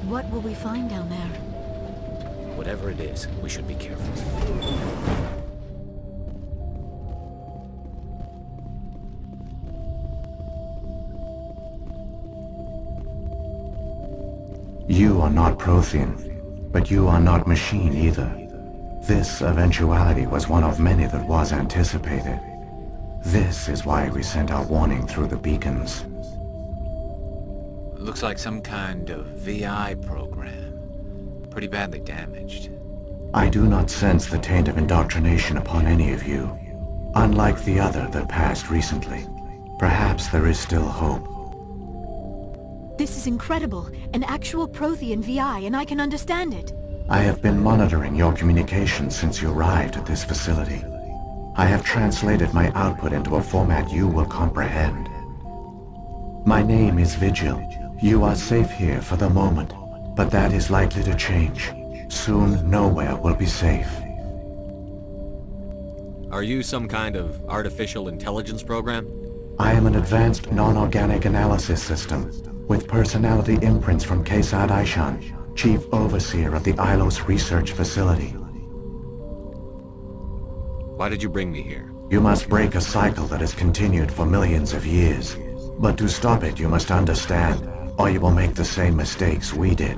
What will we find down there? Whatever it is, we should be careful. You are not Prothean, but you are not machine either. This eventuality was one of many that was anticipated. This is why we sent our warning through the beacons. Looks like some kind of VI program. Pretty badly damaged. I do not sense the taint of indoctrination upon any of you, unlike the other that passed recently. Perhaps there is still hope. This is incredible. An actual Prothean VI, and I can understand it. I have been monitoring your communications since you arrived at this facility. I have translated my output into a format you will comprehend. My name is Vigil. You are safe here for the moment, but that is likely to change. Soon, nowhere will be safe. Are you some kind of artificial intelligence program? I am an advanced non-organic analysis system, with personality imprints from Kesad Aishan, Chief Overseer of the Ilos Research Facility. Why did you bring me here? You must break a cycle that has continued for millions of years. But to stop it, you must understand, or you will make the same mistakes we did.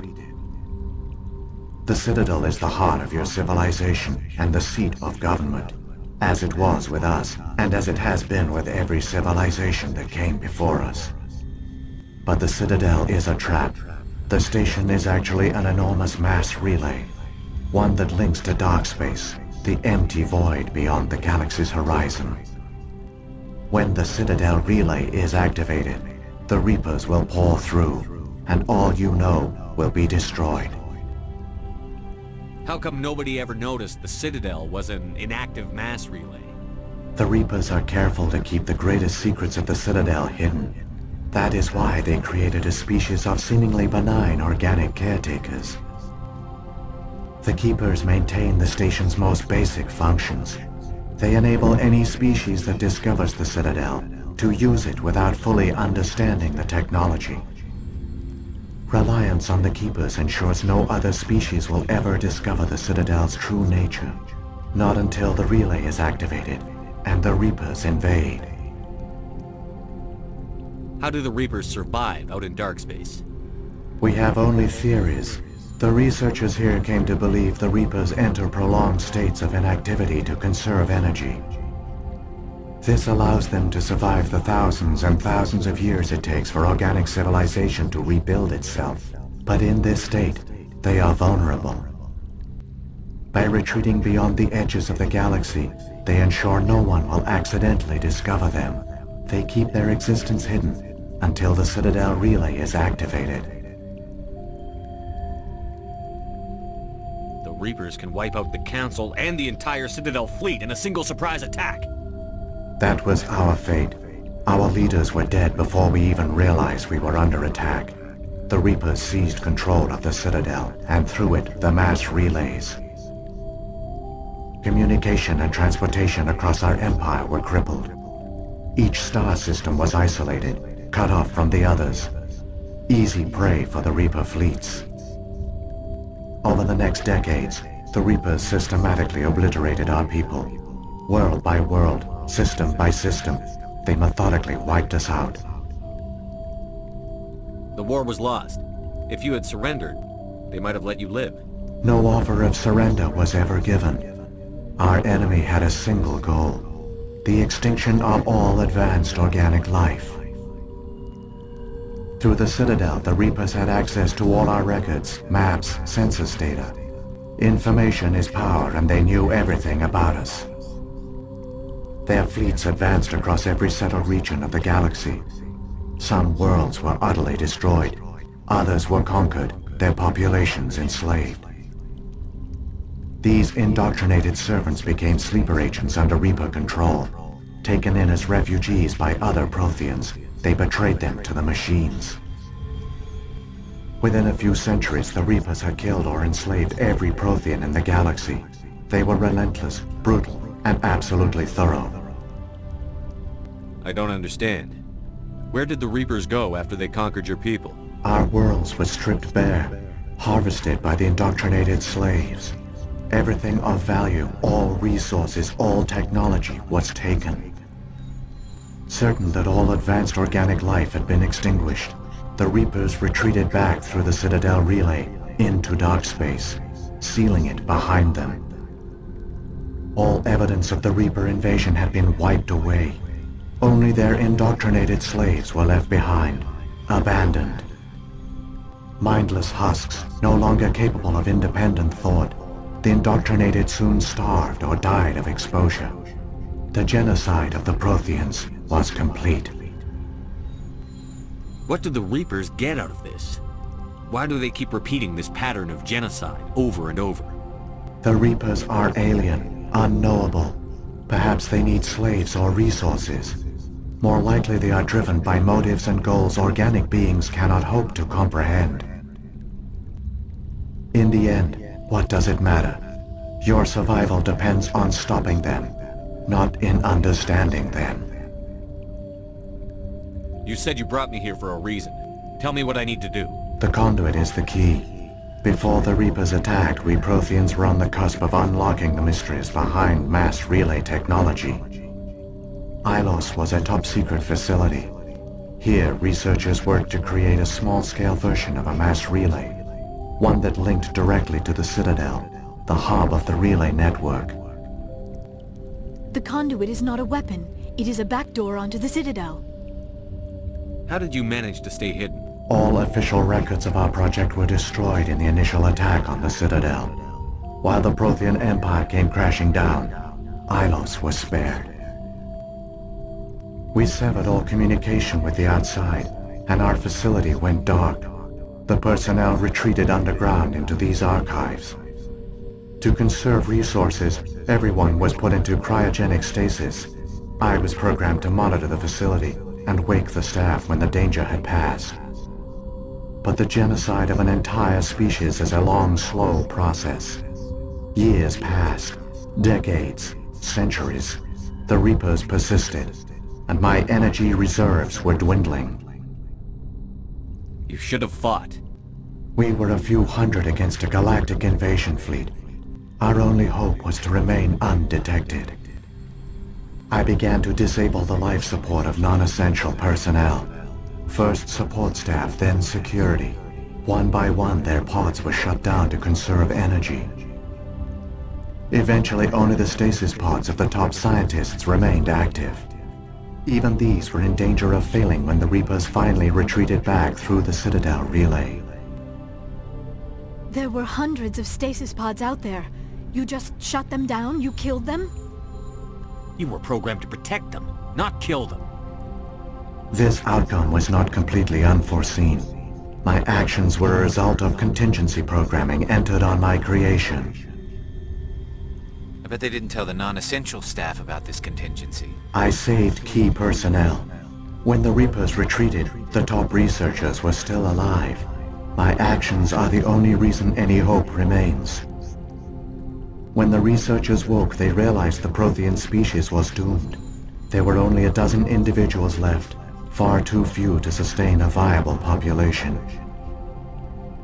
The Citadel is the heart of your civilization and the seat of government, as it was with us, and as it has been with every civilization that came before us. But the Citadel is a trap. The station is actually an enormous mass relay, one that links to dark space, the empty void beyond the galaxy's horizon. When the Citadel relay is activated, the Reapers will pour through, and all you know will be destroyed. How come nobody ever noticed the Citadel was an inactive mass relay? The Reapers are careful to keep the greatest secrets of the Citadel hidden. That is why they created a species of seemingly benign organic caretakers. The Keepers maintain the station's most basic functions. They enable any species that discovers the Citadel to use it without fully understanding the technology. Reliance on the Keepers ensures no other species will ever discover the Citadel's true nature, not until the relay is activated and the Reapers invade. How do the Reapers survive out in dark space? We have only theories. The researchers here came to believe the Reapers enter prolonged states of inactivity to conserve energy. This allows them to survive the thousands and thousands of years it takes for organic civilization to rebuild itself. But in this state, they are vulnerable. By retreating beyond the edges of the galaxy, they ensure no one will accidentally discover them. They keep their existence hidden until the Citadel relay is activated. The Reapers can wipe out the Council and the entire Citadel fleet in a single surprise attack. That was our fate. Our leaders were dead before we even realized we were under attack. The Reapers seized control of the Citadel, and through it, the mass relays. Communication and transportation across our empire were crippled. Each star system was isolated, cut off from the others. Easy prey for the Reaper fleets. Over the next decades, the Reapers systematically obliterated our people. World by world, system by system, they methodically wiped us out. The war was lost. If you had surrendered, they might have let you live. No offer of surrender was ever given. Our enemy had a single goal: the extinction of all advanced organic life. Through the Citadel, the Reapers had access to all our records, maps, census data. Information is power, and they knew everything about us. Their fleets advanced across every settled region of the galaxy. Some worlds were utterly destroyed. Others were conquered, their populations enslaved. These indoctrinated servants became sleeper agents under Reaper control. Taken in as refugees by other Protheans, they betrayed them to the machines. Within a few centuries, the Reapers had killed or enslaved every Prothean in the galaxy. They were relentless, brutal, and absolutely thorough. I don't understand. Where did the Reapers go after they conquered your people? Our worlds were stripped bare. harvested by the indoctrinated slaves. Everything of value, all resources, all technology was taken. Certain that all advanced organic life had been extinguished, the Reapers retreated back through the Citadel relay into dark space, sealing it behind them. All evidence of the Reaper invasion had been wiped away. Only their indoctrinated slaves were left behind, abandoned. Mindless husks, no longer capable of independent thought, the indoctrinated soon starved or died of exposure. The genocide of the Protheans was complete. What do the Reapers get out of this? Why do they keep repeating this pattern of genocide over and over? The Reapers are alien, unknowable. Perhaps they need slaves or resources. More likely they are driven by motives and goals organic beings cannot hope to comprehend. In the end, what does it matter? Your survival depends on stopping them, not in understanding them. You said you brought me here for a reason. Tell me what I need to do. The conduit is the key. Before the Reapers attacked, we Protheans were on the cusp of unlocking the mysteries behind mass relay technology. Ilos was a top-secret facility. Here, researchers worked to create a small-scale version of a mass relay, one that linked directly to the Citadel, the hub of the relay network. The conduit is not a weapon. It is a backdoor onto the Citadel. How did you manage to stay hidden? All official records of our project were destroyed in the initial attack on the Citadel. While the Prothean Empire came crashing down, Ilos was spared. We severed all communication with the outside, and our facility went dark. The personnel retreated underground into these archives. To conserve resources, everyone was put into cryogenic stasis. I was programmed to monitor the facility and wake the staff when the danger had passed. But the genocide of an entire species is a long, slow process. Years passed, decades, centuries. The Reapers persisted, and my energy reserves were dwindling. You should have fought. We were a few hundred against a galactic invasion fleet. Our only hope was to remain undetected. I began to disable the life support of non-essential personnel. First support staff, then security. One by one, their pods were shut down to conserve energy. Eventually, only the stasis pods of the top scientists remained active. Even these were in danger of failing when the Reapers finally retreated back through the Citadel relay. There were hundreds of stasis pods out there. You just shut them down? You killed them? You were programmed to protect them, not kill them. This outcome was not completely unforeseen. My actions were a result of contingency programming entered on my creation. I bet they didn't tell the non-essential staff about this contingency. I saved key personnel. When the Reapers retreated, the top researchers were still alive. My actions are the only reason any hope remains. When the researchers woke, they realized the Prothean species was doomed. There were only a dozen individuals left, far too few to sustain a viable population.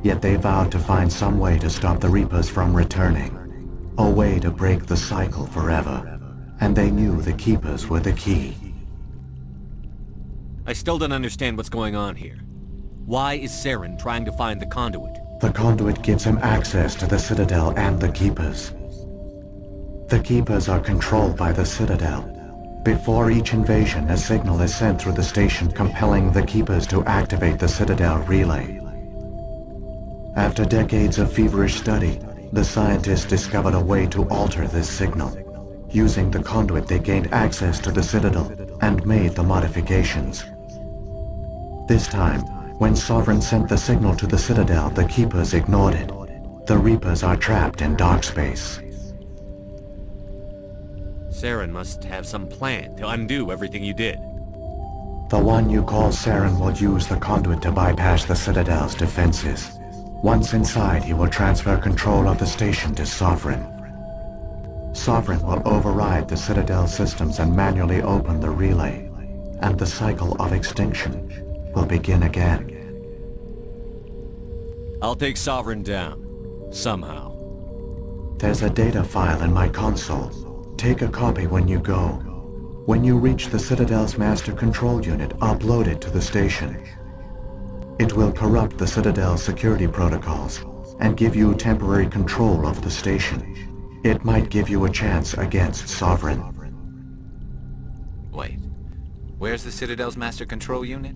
Yet they vowed to find some way to stop the Reapers from returning, a way to break the cycle forever, and they knew the Keepers were the key. I still don't understand what's going on here. Why is Saren trying to find the conduit? The conduit gives him access to the Citadel and the Keepers. The Keepers are controlled by the Citadel. Before each invasion, a signal is sent through the station compelling the Keepers to activate the Citadel relay. After decades of feverish study, the scientists discovered a way to alter this signal. Using the conduit, they gained access to the Citadel and made the modifications. This time, when Sovereign sent the signal to the Citadel, the Keepers ignored it. The Reapers are trapped in dark space. Saren must have some plan to undo everything you did. The one you call Saren will use the conduit to bypass the Citadel's defenses. Once inside, he will transfer control of the station to Sovereign. Sovereign will override the Citadel systems and manually open the relay, and the cycle of extinction will begin again. I'll take Sovereign down. Somehow. There's a data file in my console. Take a copy when you go. When you reach the Citadel's master control unit, upload it to the station. It will corrupt the Citadel's security protocols and give you temporary control of the station. It might give you a chance against Sovereign. Wait. Where's the Citadel's master control unit?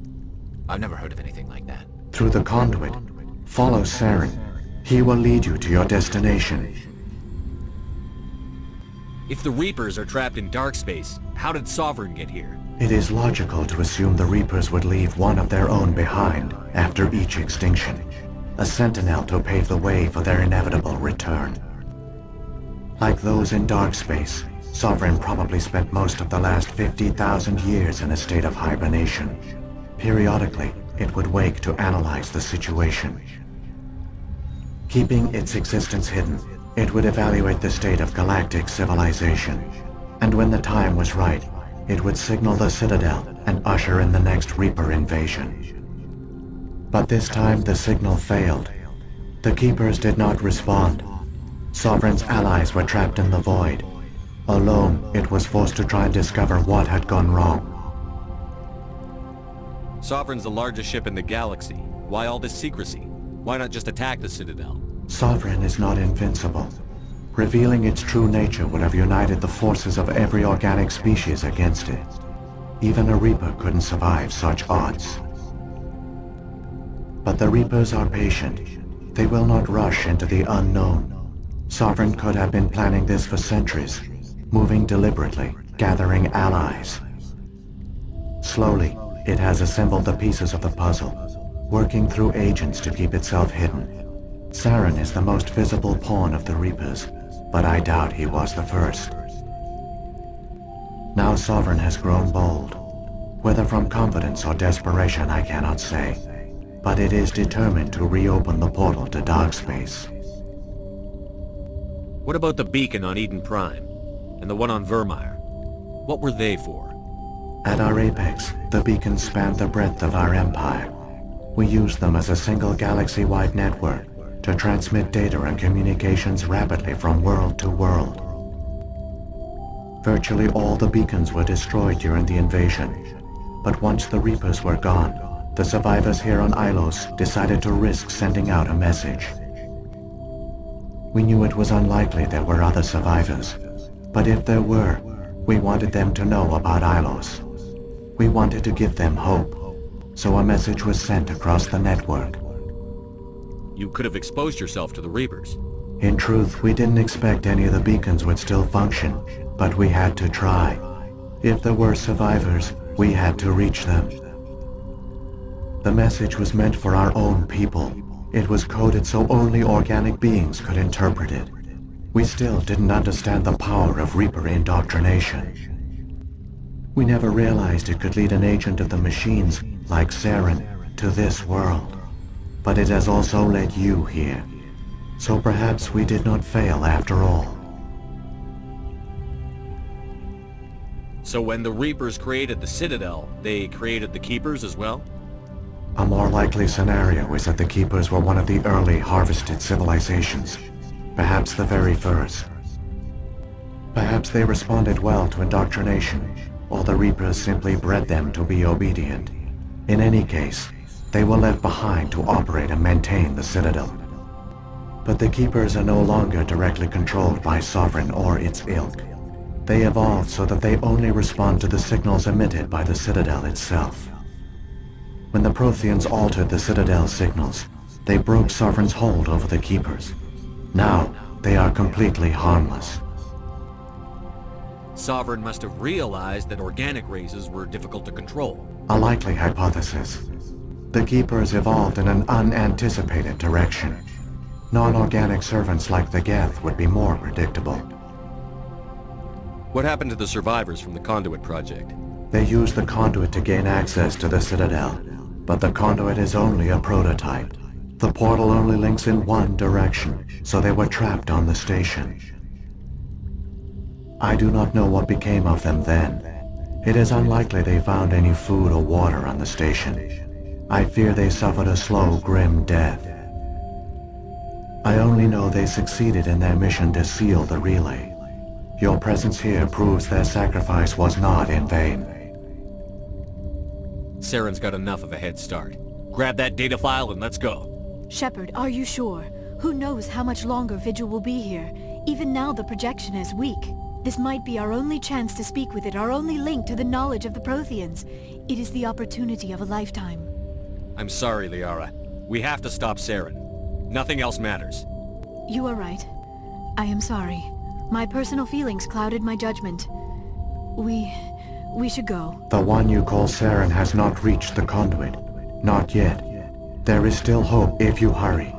I've never heard of anything like that. Through the conduit, follow Saren. He will lead you to your destination. If the Reapers are trapped in dark space, how did Sovereign get here? It is logical to assume the Reapers would leave one of their own behind after each extinction. A sentinel to pave the way for their inevitable return. Like those in dark space, Sovereign probably spent most of the last 50,000 years in a state of hibernation. Periodically, it would wake to analyze the situation. Keeping its existence hidden, it would evaluate the state of galactic civilization. And when the time was right, it would signal the Citadel and usher in the next Reaper invasion. But this time the signal failed. The Keepers did not respond. Sovereign's allies were trapped in the void. Alone, it was forced to try and discover what had gone wrong. Sovereign's the largest ship in the galaxy. Why all this secrecy? Why not just attack the Citadel? Sovereign is not invincible. Revealing its true nature would have united the forces of every organic species against it. Even a Reaper couldn't survive such odds. But the Reapers are patient. They will not rush into the unknown. Sovereign could have been planning this for centuries, moving deliberately, gathering allies. Slowly, it has assembled the pieces of the puzzle, working through agents to keep itself hidden. Saren is the most visible pawn of the Reapers, but I doubt he was the first. Now Sovereign has grown bold. Whether from confidence or desperation I cannot say, but it is determined to reopen the portal to dark space. What about the beacon on Eden Prime? And the one on Vermeer? What were they for? At our apex, the beacons spanned the breadth of our empire. We used them as a single galaxy-wide network to transmit data and communications rapidly from world to world. Virtually all the beacons were destroyed during the invasion, but once the Reapers were gone, the survivors here on Ilos decided to risk sending out a message. We knew it was unlikely there were other survivors, but if there were, we wanted them to know about Ilos. We wanted to give them hope, so a message was sent across the network. You could have exposed yourself to the Reapers. In truth, we didn't expect any of the beacons would still function, but we had to try. If there were survivors, we had to reach them. The message was meant for our own people. It was coded so only organic beings could interpret it. We still didn't understand the power of Reaper indoctrination. We never realized it could lead an agent of the machines, like Saren, to this world. But it has also led you here. So perhaps we did not fail after all. So when the Reapers created the Citadel, they created the Keepers as well? A more likely scenario is that the Keepers were one of the early harvested civilizations. Perhaps the very first. Perhaps they responded well to indoctrination, or the Reapers simply bred them to be obedient. In any case, they were left behind to operate and maintain the Citadel. But the Keepers are no longer directly controlled by Sovereign or its ilk. They evolved so that they only respond to the signals emitted by the Citadel itself. When the Protheans altered the Citadel's signals, they broke Sovereign's hold over the Keepers. Now, they are completely harmless. Sovereign must have realized that organic races were difficult to control. A likely hypothesis. The Keepers evolved in an unanticipated direction. Non-organic servants like the Geth would be more predictable. What happened to the survivors from the Conduit project? They used the conduit to gain access to the Citadel, but the conduit is only a prototype. The portal only links in one direction, so they were trapped on the station. I do not know what became of them then. It is unlikely they found any food or water on the station. I fear they suffered a slow, grim death. I only know they succeeded in their mission to seal the relay. Your presence here proves their sacrifice was not in vain. Saren's got enough of a head start. Grab that data file and let's go. Shepard, are you sure? Who knows how much longer Vigil will be here? Even now the projection is weak. This might be our only chance to speak with it, our only link to the knowledge of the Protheans. It is the opportunity of a lifetime. I'm sorry, Liara. We have to stop Saren. Nothing else matters. You are right. I am sorry. My personal feelings clouded my judgment. We should go. The one you call Saren has not reached the conduit. Not yet. There is still hope if you hurry.